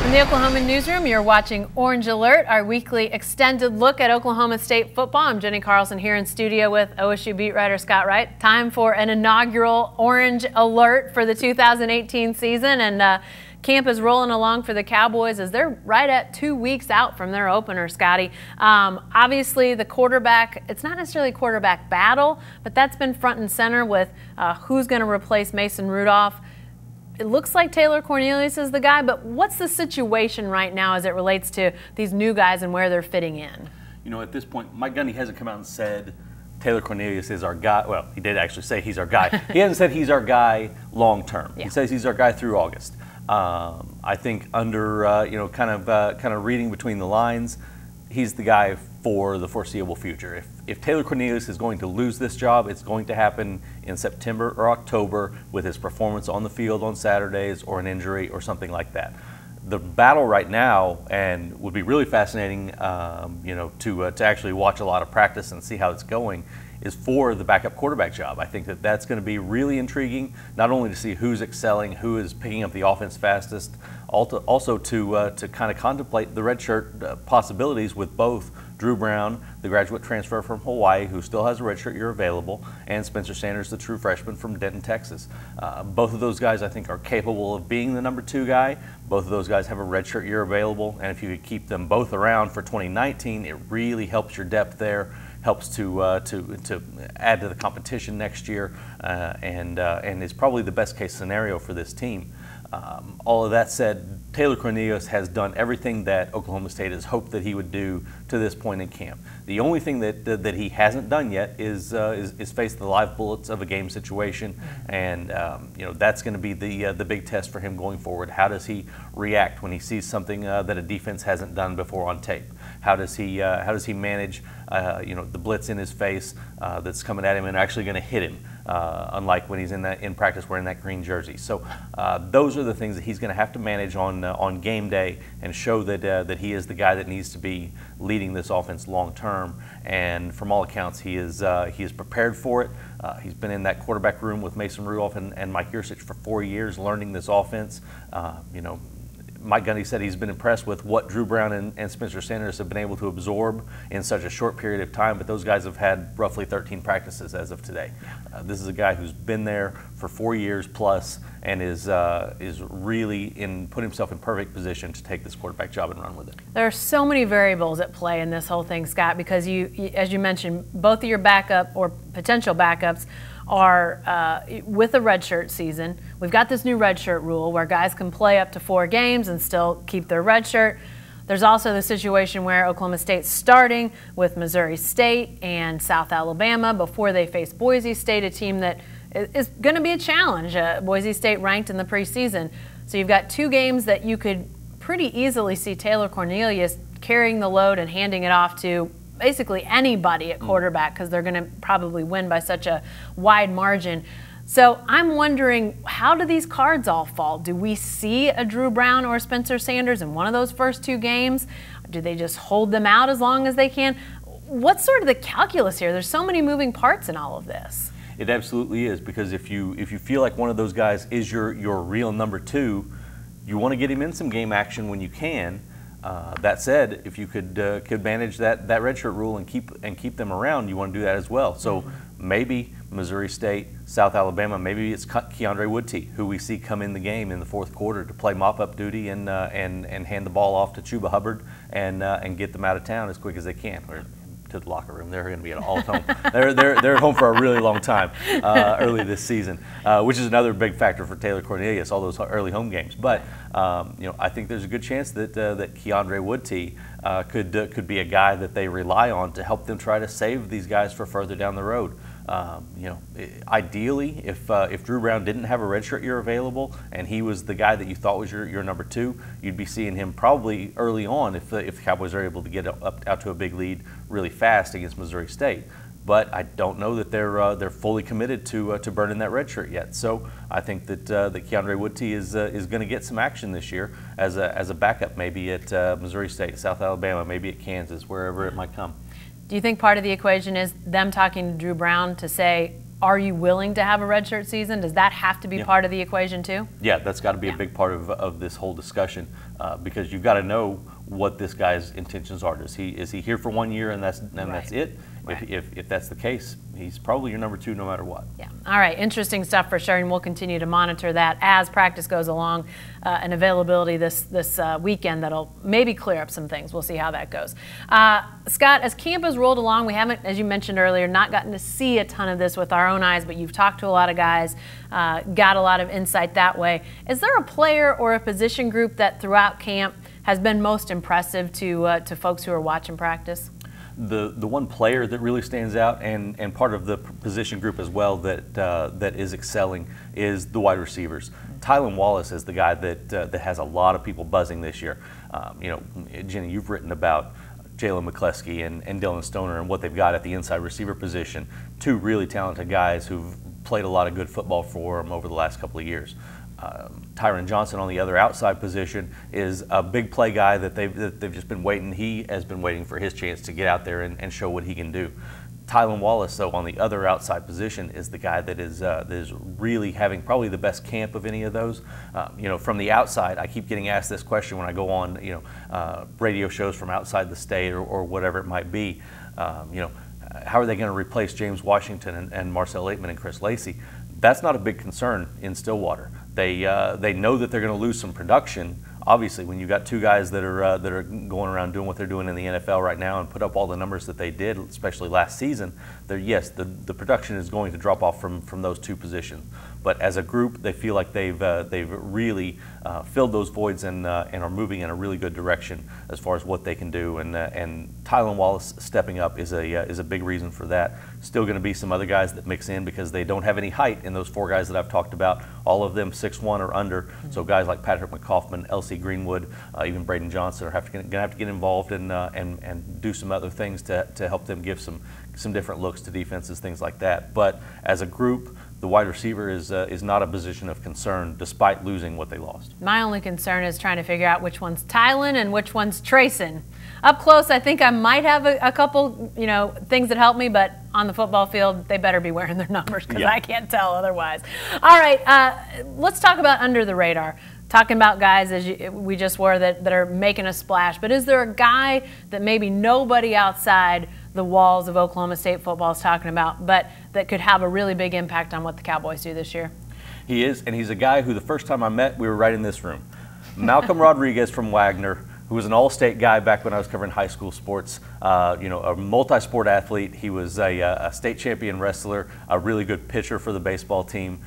From the Oklahoman newsroom, you're watching Orange Alert, our weekly extended look at Oklahoma State football. I'm Jenni Carlson here in studio with OSU beat writer Scott Wright. Time for an inaugural Orange Alert for the 2018 season, and camp is rolling along for the Cowboys as they're right at 2 weeks out from their opener, Scotty. Obviously, the quarterback, it's not necessarily a quarterback battle, but that's been front and center with who's going to replace Mason Rudolph. It looks like Taylor Cornelius is the guy, but what's the situation right now as it relates to these new guys and where they're fitting in? You know, at this point, Mike Gundy hasn't come out and said Taylor Cornelius is our guy. Well, he did actually say he's our guy. He hasn't said he's our guy long term. Yeah. He says he's our guy through August. I think under kind of reading between the lines, he's the guy for the foreseeable future. If Taylor Cornelius is going to lose this job, it's going to happen in September or October with his performance on the field on Saturdays or an injury or something like that. The battle right now, and would be really fascinating, to actually watch a lot of practice and see how it's going, is for the backup quarterback job. I think that that's going to be really intriguing, not only to see who's excelling, who is picking up the offense fastest, also to kind of contemplate the redshirt possibilities with both Drew Brown, the graduate transfer from Hawaii, who still has a redshirt year available, and Spencer Sanders, the true freshman from Denton, Texas. Both of those guys, I think, are capable of being the number 2 guy. Both of those guys have a redshirt year available, and if you could keep them both around for 2019, it really helps your depth there. Helps to add to the competition next year, and is probably the best case scenario for this team. All of that said, Taylor Cornelius has done everything that Oklahoma State has hoped that he would do to this point in camp. The only thing that he hasn't done yet is face the live bullets of a game situation, and that's going to be the big test for him going forward. How does he react when he sees something that a defense hasn't done before on tape? How does he manage the blitz in his face that's coming at him and actually going to hit him, unlike when he's in practice wearing that green jersey. So those are the things that he's going to have to manage on game day and show that he is the guy that needs to be leading this offense long term. And from all accounts, he is prepared for it. He's been in that quarterback room with Mason Rudolph and Mike Yurcich for 4 years, learning this offense. Mike Gundy said he's been impressed with what Drew Brown and Spencer Sanders have been able to absorb in such a short period of time, but those guys have had roughly 13 practices as of today. This is a guy who's been there for 4 years plus and is really put himself in perfect position to take this quarterback job and run with it. There are so many variables at play in this whole thing, Scott, because as you mentioned, both of your backup or potential backups are with a redshirt season. We've got this new redshirt rule where guys can play up to 4 games and still keep their redshirt. There's also the situation where Oklahoma State's starting with Missouri State and South Alabama before they face Boise State, a team that is going to be a challenge. Boise State ranked in the preseason. So you've got 2 games that you could pretty easily see Taylor Cornelius carrying the load and handing it off to basically anybody at quarterback because they're going to probably win by such a wide margin. So I'm wondering, how do these cards all fall? Do we see a Drew Brown or Spencer Sanders in one of those first 2 games? Do they just hold them out as long as they can? What's sort of the calculus here? There's so many moving parts in all of this. It absolutely is, because if you feel like one of those guys is your real number 2, you want to get him in some game action when you can. That said, if you could manage that redshirt rule and keep them around, you want to do that as well. So maybe Missouri State, South Alabama, maybe it's Keandre Woodtee, who we see come in the game in the 4th quarter to play mop-up duty and hand the ball off to Chuba Hubbard and get them out of town as quick as they can. Or to the locker room. They're going to be all at home. They're at home for a really long time early this season, which is another big factor for Taylor Cornelius, all those early home games. But I think there's a good chance that Keandre Woodtee could be a guy that they rely on to help them try to save these guys for further down the road. Ideally, if Drew Brown didn't have a redshirt year available and he was the guy that you thought was your number 2, you'd be seeing him probably early on if the Cowboys are able to get out to a big lead really fast against Missouri State. But I don't know that they're fully committed to burning that redshirt yet. So I think that Keandre Woodtee is going to get some action this year as a backup, maybe at Missouri State, South Alabama, maybe at Kansas, wherever it might come. Do you think part of the equation is them talking to Drew Brown to say, are you willing to have a redshirt season? Does that have to be part of the equation too? Yeah, that's got to be a big part of this whole discussion because you've got to know what this guy's intentions are. Is he here for 1 year and that's it? Right. If that's the case, he's probably your number 2 no matter what. Yeah. All right. Interesting stuff for sure, and we'll continue to monitor that as practice goes along and availability this weekend. That'll maybe clear up some things. We'll see how that goes. Scott, as camp has rolled along, we haven't, as you mentioned earlier, not gotten to see a ton of this with our own eyes, but you've talked to a lot of guys, got a lot of insight that way. Is there a player or a position group that throughout camp has been most impressive to folks who are watching practice? The one player that really stands out, and part of the position group as well that is excelling, is the wide receivers. Tylan Wallace is the guy that has a lot of people buzzing this year. You know, Jenni, you've written about Jalen McCleskey and Dylan Stoner and what they've got at the inside receiver position. 2 really talented guys who've played a lot of good football for them over the last couple of years. Tyron Johnson on the other outside position is a big play guy that they've just been waiting. He has been waiting for his chance to get out there and show what he can do. Tylan Wallace, though, on the other outside position, is the guy that is really having probably the best camp of any of those. You know, from the outside, I keep getting asked this question when I go on, you know, radio shows from outside the state or whatever it might be. You know, how are they going to replace James Washington and Marcel Aitman and Chris Lacey? That's not a big concern in Stillwater. They know that they're going to lose some production. Obviously, when you've got 2 guys that are going around doing what they're doing in the NFL right now and put up all the numbers that they did, especially last season, yes, the production is going to drop off from those 2 positions. But as a group, they feel like they've really filled those voids and are moving in a really good direction as far as what they can do. And Tylan Wallace stepping up is a big reason for that. Still going to be some other guys that mix in because they don't have any height in those 4 guys that I've talked about. All of them 6'1" or under. So guys like Patrick McCaughan, L.C. Greenwood, even Braden Johnson are going to have to get involved and do some other things to help them give some different looks to defenses, things like that. But as a group, the wide receiver is not a position of concern despite losing what they lost. My only concern is trying to figure out which one's Tylan and which one's Trayson. Up close, I think I might have a couple, you know, things that help me, but on the football field, they better be wearing their numbers because I can't tell otherwise. All right, let's talk about under the radar. Talking about guys, as we just were, that are making a splash. But is there a guy that maybe nobody outside the walls of Oklahoma State football is talking about, but that could have a really big impact on what the Cowboys do this year? He is, and he's a guy who the first time I met, we were right in this room. Malcolm Rodriguez from Wagner, who was an all-state guy back when I was covering high school sports, you know, a multi-sport athlete. He was a state champion wrestler, a really good pitcher for the baseball team.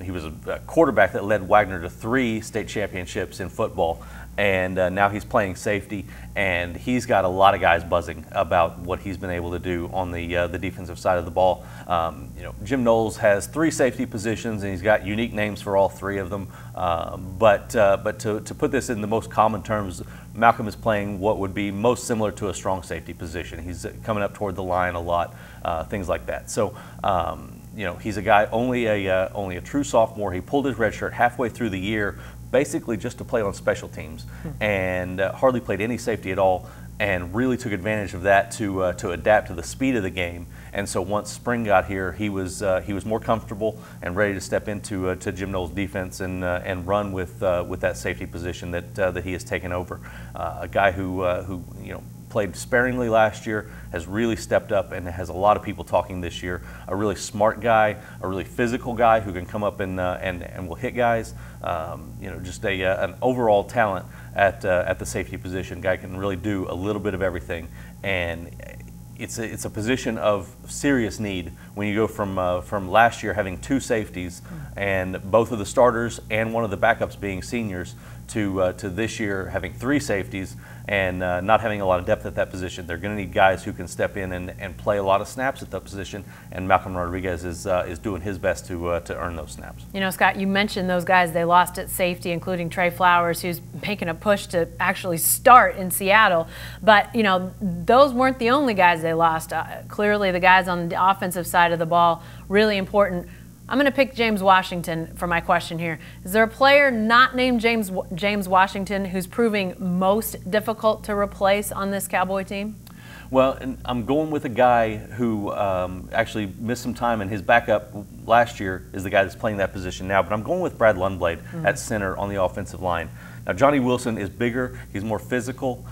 He was a quarterback that led Wagner to 3 state championships in football. And now he's playing safety, and he's got a lot of guys buzzing about what he's been able to do on the defensive side of the ball. You know, Jim Knowles has 3 safety positions, and he's got unique names for all 3 of them. But to put this in the most common terms, Malcolm is playing what would be most similar to a strong safety position. He's coming up toward the line a lot, things like that. So. You know, he's a guy only a true sophomore. He pulled his red shirt halfway through the year, basically just to play on special teams, and hardly played any safety at all, and really took advantage of that to adapt to the speed of the game. And so once spring got here, he was more comfortable and ready to step into to Jim Knowles' defense and run with that safety position that he has taken over. A guy who you know, played sparingly last year, has really stepped up and has a lot of people talking this year. A really smart guy, a really physical guy who can come up and will hit guys. You know, just an overall talent at the safety position. Guy can really do a little bit of everything, and it's a position of serious need when you go from last year having 2 safeties and both of the starters and one of the backups being seniors to this year having 3 safeties and not having a lot of depth at that position. They're going to need guys who can step in and play a lot of snaps at that position, and Malcolm Rodriguez is doing his best to earn those snaps. You know, Scott, you mentioned those guys they lost at safety, including Trey Flowers, who's making a push to actually start in Seattle. But, you know, those weren't the only guys they lost. Clearly, the guys on the offensive side of the ball, really important. I'm going to pick James Washington for my question here. Is there a player not named James Washington who's proving most difficult to replace on this Cowboy team? Well, and I'm going with a guy who actually missed some time, and his backup last year is the guy that's playing that position now. But I'm going with Brad Lundblade at center on the offensive line. Now, Johnny Wilson is bigger. He's more physical.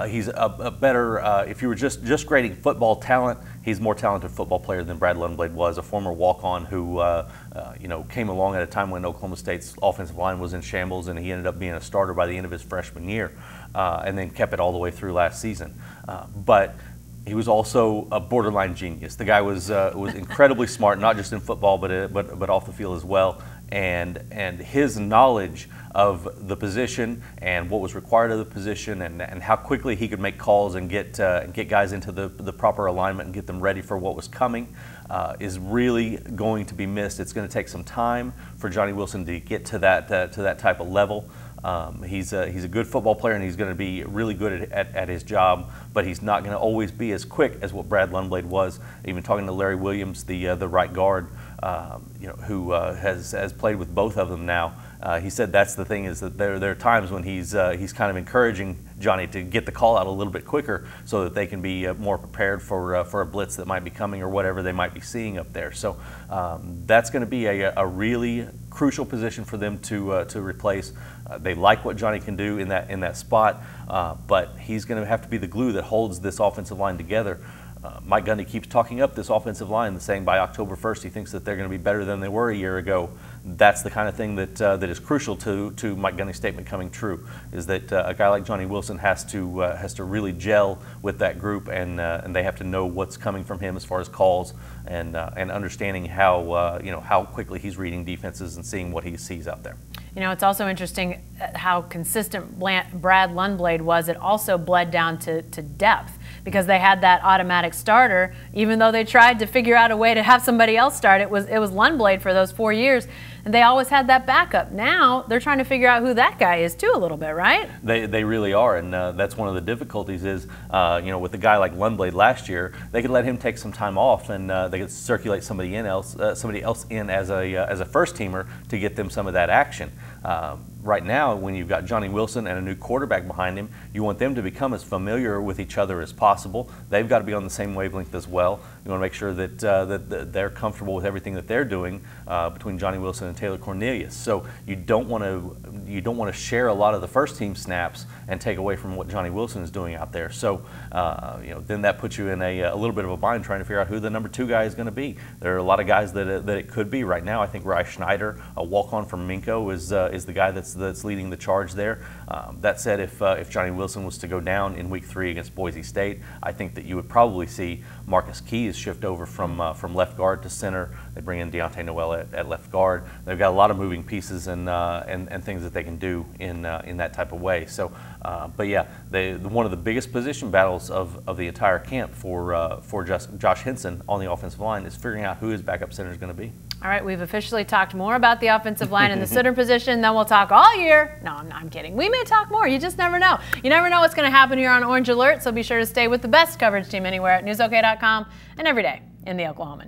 He's a better, if you were just grading football talent, he's a more talented football player than Brad Lundblade was, a former walk-on who came along at a time when Oklahoma State's offensive line was in shambles, and he ended up being a starter by the end of his freshman year, and then kept it all the way through last season. But he was also a borderline genius. The guy was incredibly smart, not just in football, but off the field as well. And his knowledge of the position and what was required of the position, and how quickly he could make calls and get guys into the proper alignment and get them ready for what was coming, is really going to be missed. It's going to take some time for Johnny Wilson to get to that type of level. He's a good football player, and he's going to be really good at his job, but he's not going to always be as quick as what Brad Lundblade was. Even talking to Larry Williams, the right guard, who has played with both of them now. He said that's the thing, is that there are times when he's kind of encouraging Johnny to get the call out a little bit quicker so that they can be more prepared for a blitz that might be coming or whatever they might be seeing up there. So that's going to be a really crucial position for them to replace. They like what Johnny can do in that spot, but he's going to have to be the glue that holds this offensive line together. Mike Gundy keeps talking up this offensive line, saying by October 1st he thinks that they're going to be better than they were a year ago. That's the kind of thing that is crucial to Mike Gundy's statement coming true, is that a guy like Johnny Wilson has to really gel with that group, and they have to know what's coming from him as far as calls and understanding how quickly he's reading defenses and seeing what he sees out there. It's also interesting how consistent Brad Lundblade was. It also bled down to depth, because they had that automatic starter. Even though they tried to figure out a way to have somebody else start, it was Lundblade for those 4 years, and they always had that backup. Now they're trying to figure out who that guy is too, a little bit, right? They really are, and that's one of the difficulties is, with a guy like Lundblade last year, they could let him take some time off, and they could circulate somebody else in as a first teamer to get them some of that action. Right now, when you've got Johnny Wilson and a new quarterback behind him, you want them to become as familiar with each other as possible. They've got to be on the same wavelength as well. You want to make sure that they're comfortable with everything that they're doing between Johnny Wilson and Taylor Cornelius. So you don't want to share a lot of the first team snaps and take away from what Johnny Wilson is doing out there. So then that puts you in a little bit of a bind trying to figure out who the number 2 guy is going to be. There are a lot of guys that it could be right now. I think Rye Schneider, a walk-on from Minko, is the guy that's leading the charge there. That said, if Johnny Wilson was to go down in Week 3 against Boise State, I think that you would probably see Marcus Keys shift over from left guard to center. They bring in Deontay Noel at left guard. They've got a lot of moving pieces and things that they can do in that type of way. So, but yeah, one of the biggest position battles of the entire camp for Josh Henson on the offensive line is figuring out who his backup center is going to be. All right, we've officially talked more about the offensive line and the center position than we'll talk all year. No, I'm kidding. We may talk more. You just never know. You never know what's going to happen here on Orange Alert, so be sure to stay with the best coverage team anywhere at newsok.com and every day in the Oklahoman.